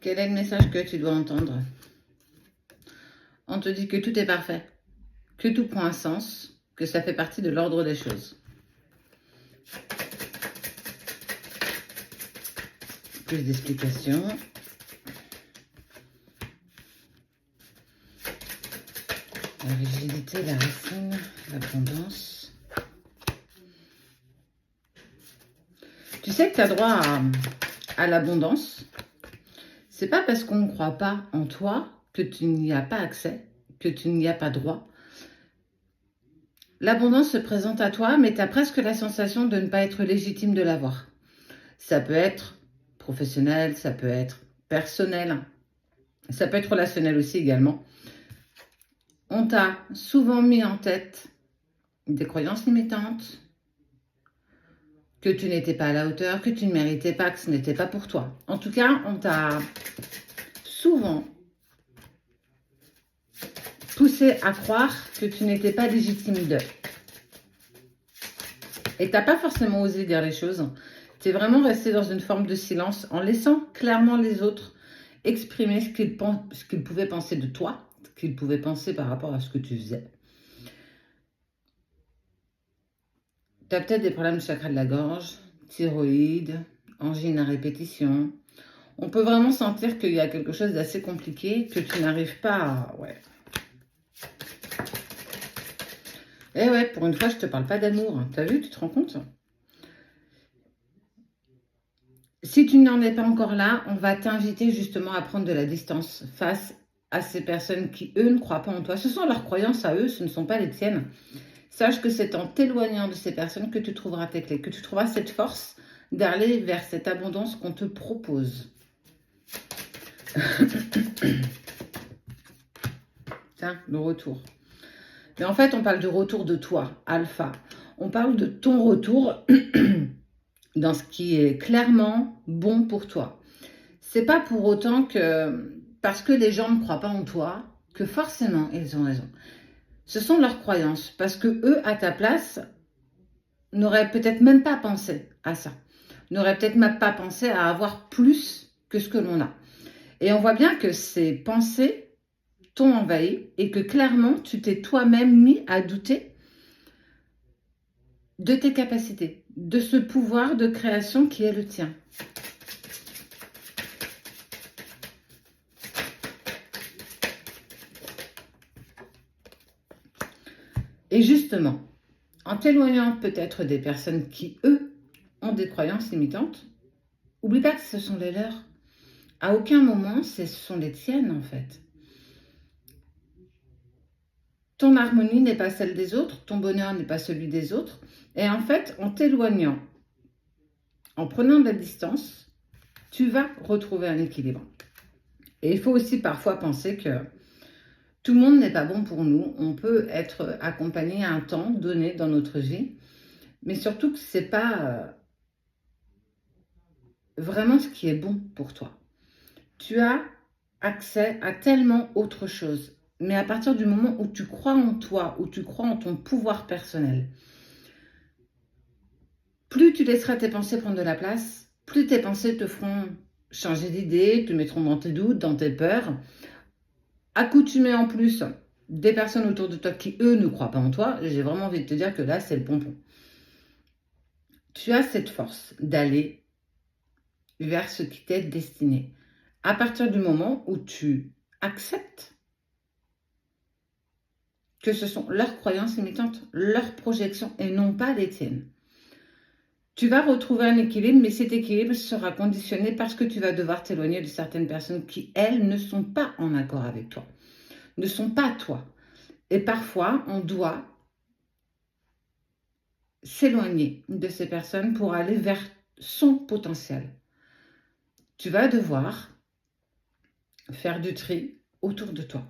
Quel est le message que tu dois entendre? On te dit que tout est parfait, que tout prend un sens, que ça fait partie de l'ordre des choses. Plus d'explications. La rigidité, la racine, l'abondance. Tu sais que tu as droit à l'abondance. C'est pas parce qu'on ne croit pas en toi que tu n'y as pas accès, que tu n'y as pas droit. L'abondance se présente à toi, mais tu as presque la sensation de ne pas être légitime de l'avoir. Ça peut être professionnel, ça peut être personnel, ça peut être relationnel aussi également. On t'a souvent mis en tête des croyances limitantes, que tu n'étais pas à la hauteur, que tu ne méritais pas, que ce n'était pas pour toi. En tout cas, on t'a souvent poussé à croire que tu n'étais pas légitime de. Et tu n'as pas forcément osé dire les choses. Tu es vraiment resté dans une forme de silence en laissant clairement les autres exprimer ce qu'ils pouvaient penser de toi, ce qu'ils pouvaient penser par rapport à ce que tu faisais. Tu as peut-être des problèmes de chakra de la gorge, thyroïde, angine à répétition. On peut vraiment sentir qu'il y a quelque chose d'assez compliqué, que tu n'arrives pas à... Ouais. Eh ouais, pour une fois, je te parle pas d'amour. T'as vu, tu te rends compte? Si tu n'en es pas encore là, on va t'inviter justement à prendre de la distance face à ces personnes qui, eux, ne croient pas en toi. Ce sont leurs croyances à eux, ce ne sont pas les tiennes. Sache que c'est en t'éloignant de ces personnes que tu trouveras tes clés, que tu trouveras cette force d'aller vers cette abondance qu'on te propose. Tiens, le retour. Mais en fait, on parle du retour de toi, Alpha. On parle de ton retour dans ce qui est clairement bon pour toi. C'est pas pour autant que, parce que les gens ne croient pas en toi, que forcément ils ont raison. Ce sont leurs croyances, parce que eux, à ta place, n'auraient peut-être même pas pensé à ça. N'auraient peut-être même pas pensé à avoir plus que ce que l'on a. Et on voit bien que ces pensées t'ont envahi et que clairement, tu t'es toi-même mis à douter de tes capacités, de ce pouvoir de création qui est le tien. Et justement, en t'éloignant peut-être des personnes qui, eux, ont des croyances limitantes, oublie pas que ce sont les leurs. À aucun moment, ce sont les tiennes, en fait. Ton harmonie n'est pas celle des autres, ton bonheur n'est pas celui des autres. Et en fait, en t'éloignant, en prenant de la distance, tu vas retrouver un équilibre. Et il faut aussi parfois penser que tout le monde n'est pas bon pour nous. On peut être accompagné à un temps donné dans notre vie, mais surtout que ce n'est pas vraiment ce qui est bon pour toi. Tu as accès à tellement autre chose. Mais à partir du moment où tu crois en toi, où tu crois en ton pouvoir personnel, plus tu laisseras tes pensées prendre de la place, plus tes pensées te feront changer d'idée, te mettront dans tes doutes, dans tes peurs. Accoutumer en plus des personnes autour de toi qui, eux, ne croient pas en toi, j'ai vraiment envie de te dire que là, c'est le pompon. Tu as cette force d'aller vers ce qui t'est destiné. À partir du moment où tu acceptes que ce sont leurs croyances limitantes, leurs projections et non pas les tiennes. Tu vas retrouver un équilibre, mais cet équilibre sera conditionné parce que tu vas devoir t'éloigner de certaines personnes qui, elles, ne sont pas en accord avec toi, ne sont pas toi. Et parfois, on doit s'éloigner de ces personnes pour aller vers son potentiel. Tu vas devoir faire du tri autour de toi.